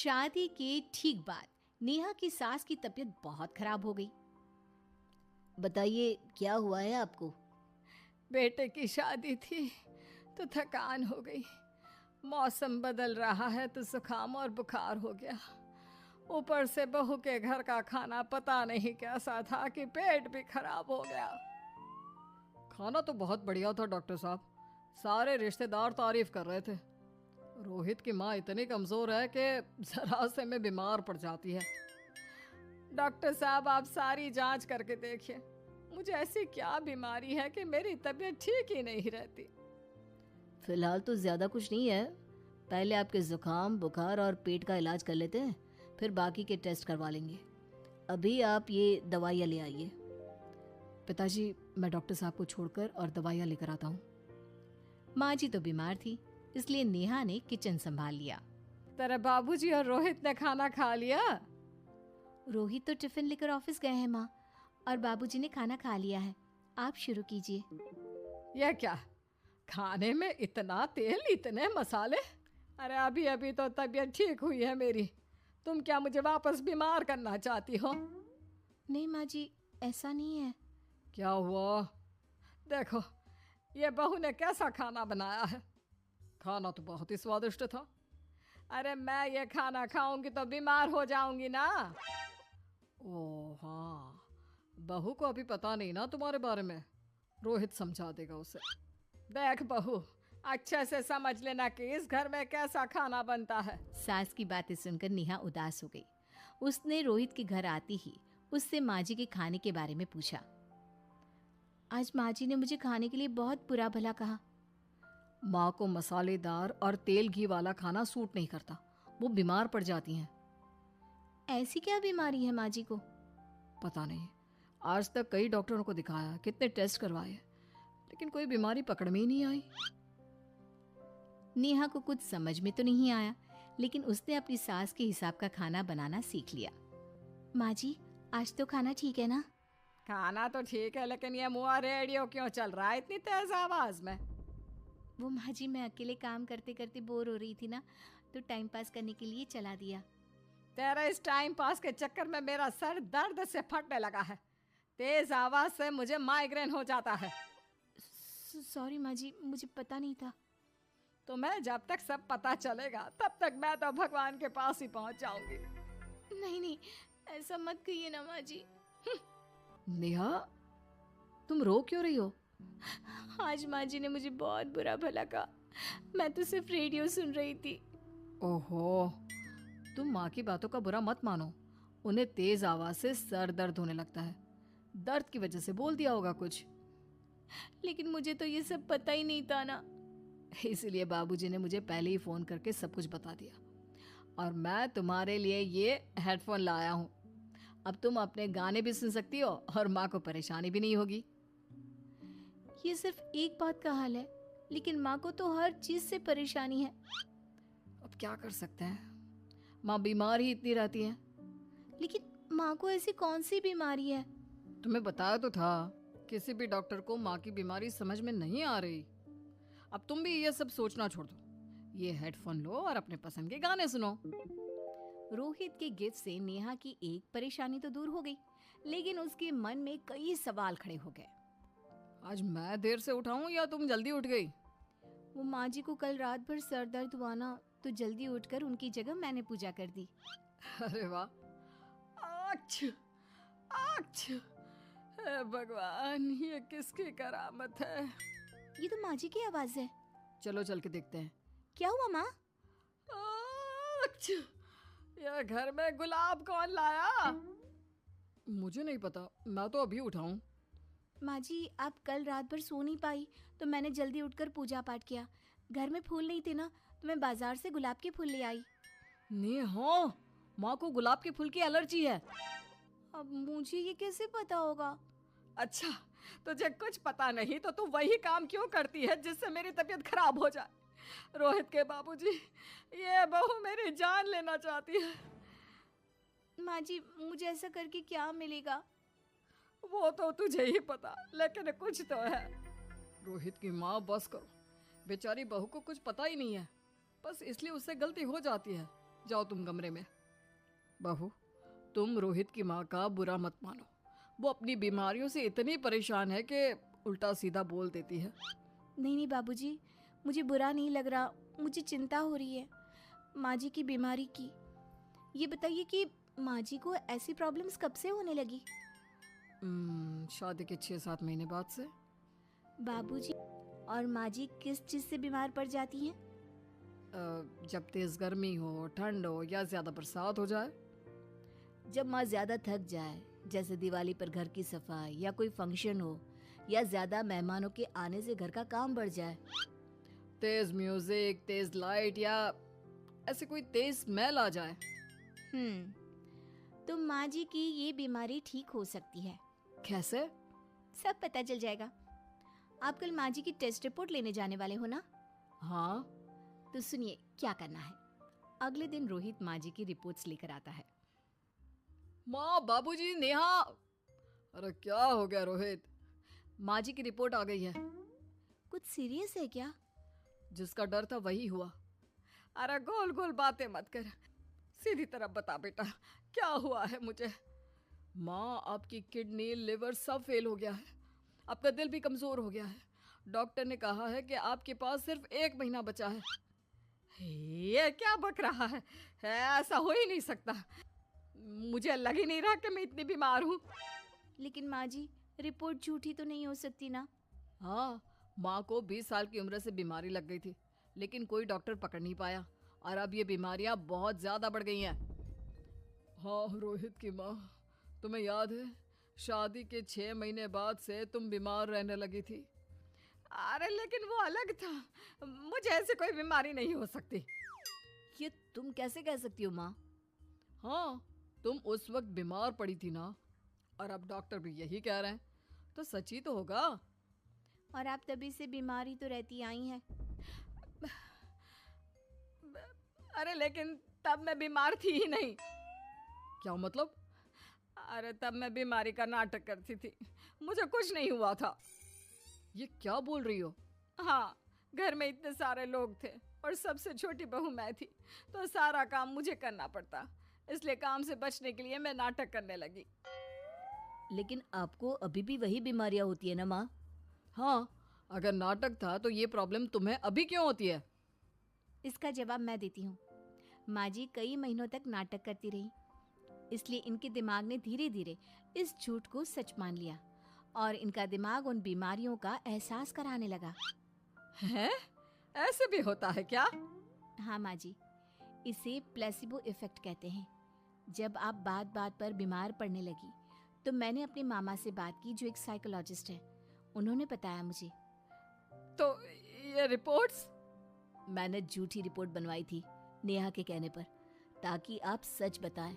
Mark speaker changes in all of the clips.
Speaker 1: शादी के ठीक बाद नेहा की सास की तबीयत बहुत खराब हो गई।
Speaker 2: बताइए क्या हुआ है आपको?
Speaker 3: बेटे की शादी थी तो थकान हो गई। मौसम बदल रहा है तो जुकाम और बुखार हो गया। ऊपर से बहू के घर का खाना पता नहीं कैसा था कि पेट भी खराब हो गया।
Speaker 4: खाना तो बहुत बढ़िया था डॉक्टर साहब, सारे रिश्तेदार तारीफ कर रहे थे। रोहित की माँ इतनी कमज़ोर है कि जरा से में बीमार पड़ जाती है।
Speaker 3: डॉक्टर साहब आप सारी जांच करके देखिए, मुझे ऐसी क्या बीमारी है कि मेरी तबीयत ठीक ही नहीं रहती।
Speaker 2: फिलहाल तो ज़्यादा कुछ नहीं है, पहले आपके जुकाम बुखार और पेट का इलाज कर लेते हैं, फिर बाकी के टेस्ट करवा लेंगे। अभी आप ये दवाइयाँ ले आइए।
Speaker 4: पिताजी मैं डॉक्टर साहब को छोड़कर और दवाइयाँ लेकर आता हूँ।
Speaker 1: माँ जी तो बीमार थी, इसलिए नेहा ने किचन संभाल लिया।
Speaker 3: तेरे बाबूजी और रोहित ने खाना खा लिया?
Speaker 1: रोहित तो टिफिन लेकर ऑफिस गए हैं माँ, और बाबूजी ने खाना खा लिया है। आप शुरू कीजिए।
Speaker 3: यह क्या, खाने में इतना तेल इतने मसाले? अरे अभी अभी तो तबीयत ठीक हुई है मेरी, तुम क्या मुझे वापस बीमार करना चाहती हो?
Speaker 1: नहीं माँ जी, ऐसा नहीं है।
Speaker 3: क्या हुआ? देखो ये बहू ने कैसा खाना बनाया है।
Speaker 4: खाना तो बहुत ही स्वादिष्ट था।
Speaker 3: अरे मैं ये खाना खाऊंगी तो बीमार हो जाऊंगी ना।
Speaker 4: ओह हाँ, बहू को अभी पता नहीं ना तुम्हारे बारे में, रोहित समझा देगा उसे।
Speaker 3: देख बहू, अच्छे से समझ लेना कि इस घर में कैसा खाना बनता है।
Speaker 1: सास की बातें सुनकर नेहा उदास हो गई। उसने रोहित के घर आती ही उससे माँ जी के खाने के बारे में पूछा। आज माँ जी ने मुझे खाने के लिए बहुत बुरा भला कहा।
Speaker 4: माँ को मसालेदार और तेल घी वाला खाना सूट नहीं करता, वो बीमार पड़ जाती हैं।
Speaker 1: ऐसी क्या बीमारी है माँ जी को?
Speaker 4: पता नहीं, आज तक कई डॉक्टरों को दिखाया, कितने टेस्ट करवाए, लेकिन कोई बीमारी पकड़ में ही नहीं आई।
Speaker 1: नेहा को कुछ समझ में तो नहीं आया, लेकिन उसने अपनी सास के हिसाब का खाना बनाना सीख लिया। माँ जी आज तो खाना ठीक है ना?
Speaker 3: खाना तो ठीक है, लेकिन ये मुआ रेडियो क्यों चल रहा है इतनी तेज आवाज में?
Speaker 1: वो माँ जी मैं अकेले काम करते करते बोर हो रही थी ना, तो टाइम पास करने के लिए चला दिया।
Speaker 3: तेरा इस टाइम पास के चक्कर में मेरा सर दर्द से फटने लगा है। तेज आवाज से मुझे माइग्रेन हो जाता है।
Speaker 1: सॉरी माँ जी, मुझे पता नहीं था।
Speaker 3: तुम्हें जब तक सब पता चलेगा तब तक मैं तो भगवान के पास ही पहुंच जाऊंगी।
Speaker 1: नहीं नहीं, ऐसा मत कहिए ना माँ जी।
Speaker 4: नेहा तुम रो क्यों रही हो?
Speaker 1: आज माँ जी ने मुझे बहुत बुरा भला कहा, मैं तो सिर्फ रेडियो सुन रही थी।
Speaker 4: ओहो, तुम माँ की बातों का बुरा मत मानो, उन्हें तेज आवाज से सर दर्द होने लगता है, दर्द की वजह से बोल दिया होगा कुछ।
Speaker 1: लेकिन मुझे तो ये सब पता ही नहीं था ना,
Speaker 4: इसलिए बाबूजी ने मुझे पहले ही फोन करके सब कुछ बता दिया, और मैं तुम्हारे लिए ये हेडफोन लाया हूँ। अब तुम अपने गाने भी सुन सकती हो और माँ को परेशानी भी नहीं होगी।
Speaker 1: ये सिर्फ एक बात का हाल है, लेकिन माँ को तो हर चीज से परेशानी है।
Speaker 4: अब क्या कर सकते हैं, माँ बीमार ही इतनी रहती है।
Speaker 1: लेकिन माँ को ऐसी कौन सी बीमारी है?
Speaker 4: तुम्हें बताया तो था, किसी भी डॉक्टर को माँ की बीमारी समझ में नहीं आ रही। अब तुम भी ये सब सोचना छोड़ दो, ये हेडफोन लो और अपने पसंद के गाने सुनो।
Speaker 1: रोहित के गिफ्ट से नेहा की एक परेशानी तो दूर हो गई, लेकिन उसके मन में कई सवाल खड़े हो गए।
Speaker 4: आज मैं देर से उठाऊं या तुम जल्दी उठ गई?
Speaker 1: वो माँ जी को कल रात भर सर दर्द हुआ ना, तो जल्दी उठकर उनकी जगह मैंने पूजा कर दी।
Speaker 4: अरे वाह,
Speaker 3: आछ, आछ, हे भगवान, ये किसकी करामत है?
Speaker 1: ये तो माँ जी की आवाज है।
Speaker 4: चलो चल के देखते हैं।
Speaker 1: क्या हुआ माँ?
Speaker 3: आछ, ये घर में गुलाब कौन लाया?
Speaker 4: मुझे नहीं पता, मैं तो अभी उठा हूं।
Speaker 1: माँ जी आप कल रात भर सो नहीं पाई, तो मैंने जल्दी उठकर पूजा पाठ किया। घर में फूल नहीं थे ना, तो मैं बाजार से गुलाब के फूल ले आई।
Speaker 4: नेहा, माँ को गुलाब के फूल की एलर्जी है।
Speaker 1: अब मुझे ये कैसे पता होगा?
Speaker 3: अच्छा, तुझे कुछ पता नहीं तो तू वही काम क्यों करती है जिससे मेरी तबीयत खराब हो जाए? रोहित के बाबूजी, ये बहू मेरी जान लेना चाहती है।
Speaker 1: माँ जी मुझे ऐसा करके क्या मिलेगा?
Speaker 3: वो तो तुझे ही पता, लेकिन कुछ तो है।
Speaker 4: रोहित की माँ बस करो, बेचारी बहू को कुछ पता ही नहीं है, बस इसलिए उससे गलती हो जाती है। जाओ तुम कमरे में। बहू, तुम रोहित की माँ का बुरा मत मानो। वो अपनी बीमारियों से इतनी परेशान है कि उल्टा सीधा बोल देती है।
Speaker 1: नहीं नहीं बाबूजी, मुझे बुरा नहीं लग रहा, मुझे चिंता हो रही है माँ जी की बीमारी की। ये बताइए कि माँ जी को ऐसी प्रॉब्लम्स कब से होने लगी?
Speaker 4: शादी के 6-7 महीने बाद से।
Speaker 1: बाबूजी, और माँ जी किस चीज़ से बीमार पड़ जाती हैं?
Speaker 4: जब तेज गर्मी हो, ठंड हो या ज्यादा बरसात हो जाए।
Speaker 2: जब माँ ज़्यादा थक जाए, जैसे दिवाली पर घर की सफाई या कोई फंक्शन हो, या ज़्यादा मेहमानों के आने से घर का काम बढ़ जाए।
Speaker 4: तेज म्यूजिक, तेज लाइट या ऐसे कोई तेज स्मेल आ जाए।
Speaker 1: तो माँ जी की ये बीमारी ठीक हो सकती है।
Speaker 4: कैसे?
Speaker 1: सब पता चल जाएगा। आप कल माँ जी की टेस्ट रिपोर्ट लेने जाने वाले हो ना?
Speaker 4: हाँ।
Speaker 1: तो सुनिए क्या करना है। अगले दिन रोहित माँ जी की रिपोर्ट्स लेकर आता है।
Speaker 4: माँ, बाबूजी, नेहा। अरे क्या हो गया रोहित? माँ जी की रिपोर्ट आ गई है।
Speaker 1: कुछ सीरियस है क्या?
Speaker 4: जिसका डर था वही हुआ।
Speaker 3: अरे गोल गोल बातें मत कर, सीधी तरफ बता बेटा, क्या हुआ है मुझे?
Speaker 4: माँ, आपकी किडनी, लिवर सब फेल हो गया है। आपका दिल भी कमजोर हो गया है। डॉक्टर ने कहा है कि आपके पास सिर्फ 1 महीना बचा है।
Speaker 3: ये क्या बक रहा है? ऐसा हो ही नहीं सकता। मुझे लग ही नहीं रहा कि मैं इतनी बीमार हूँ।
Speaker 1: लेकिन माँ जी, रिपोर्ट झूठी तो नहीं हो सकती ना?
Speaker 4: हाँ, माँ को 20 साल की उम्र से बीमारी लग गई थी, लेकिन कोई डॉक्टर पकड़ नहीं पाया और अब ये बीमारियां बहुत ज्यादा बढ़ गई हैं। हाँ रोहित की माँ, तुम्हें याद है शादी के 6 महीने बाद से तुम बीमार रहने लगी थी।
Speaker 3: अरे लेकिन वो अलग था, मुझे ऐसी कोई बीमारी नहीं हो सकती।
Speaker 2: ये तुम कैसे कह सकती हो माँ?
Speaker 4: हाँ, तुम उस वक्त बीमार पड़ी थी ना, और अब डॉक्टर भी यही कह रहे हैं, तो सच ही तो होगा।
Speaker 1: और आप तभी से बीमारी तो रहती आई हैं।
Speaker 3: अरे लेकिन तब मैं बीमार थी ही नहीं।
Speaker 4: क्या मतलब?
Speaker 3: अरे तब मैं बीमारी का नाटक करती थी, मुझे कुछ नहीं हुआ था।
Speaker 4: ये क्या बोल रही हो?
Speaker 3: हाँ, घर में इतने सारे लोग थे और सबसे छोटी बहू मैं थी, तो सारा काम मुझे करना पड़ता, इसलिए काम से बचने के लिए मैं नाटक करने लगी।
Speaker 2: लेकिन आपको अभी भी वही बीमारियां होती है ना माँ?
Speaker 4: हाँ, अगर नाटक था तो ये प्रॉब्लम तुम्हें अभी क्यों होती है?
Speaker 1: इसका जवाब मैं देती हूँ। माँ जी कई महीनों तक नाटक करती रही, इसलिए इनके दिमाग ने धीरे धीरे इस झूठ को सच मान लिया और इनका दिमाग उन बीमारियों का एहसास कराने लगा।
Speaker 3: हैं? ऐसे भी होता है क्या?
Speaker 1: हाँ माँ जी, इसे प्लेसिबो इफेक्ट कहते हैं। जब आप बात बात पर बीमार पड़ने लगी तो मैंने अपने मामा से बात की, जो एक साइकोलॉजिस्ट है। उन्होंने बताया मुझे।
Speaker 3: तो ये रिपोर्ट्स?
Speaker 2: मैंने झूठी रिपोर्ट बनवाई थी नेहा के कहने पर, ताकि आप सच बताएं।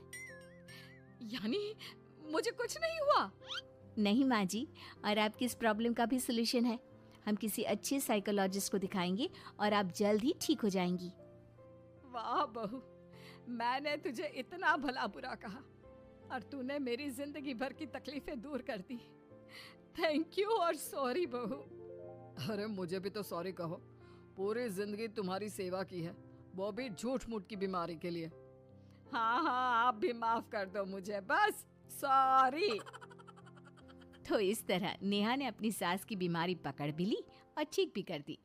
Speaker 3: यानी मुझे कुछ नहीं हुआ?
Speaker 1: नहीं माँ जी, और आपकी इस प्रॉब्लम का भी सोल्यूशन है। हम किसी अच्छे साइकोलॉजिस्ट को दिखाएंगे और आप जल्द ही ठीक हो जाएंगी।
Speaker 3: वाह बहू, मैंने तुझे इतना भला बुरा कहा और तूने मेरी जिंदगी भर की तकलीफें दूर कर दी। थैंक यू और सॉरी बहू।
Speaker 4: अरे मुझे भी तो सॉरी कहो, पूरी जिंदगी तुम्हारी सेवा की है, वो भी झूठ मूठ की बीमारी के लिए।
Speaker 3: हाँ हाँ, आप भी माफ कर दो मुझे, बस सॉरी।
Speaker 1: तो इस तरह नेहा ने अपनी सास की बीमारी पकड़ भी ली और ठीक भी कर दी।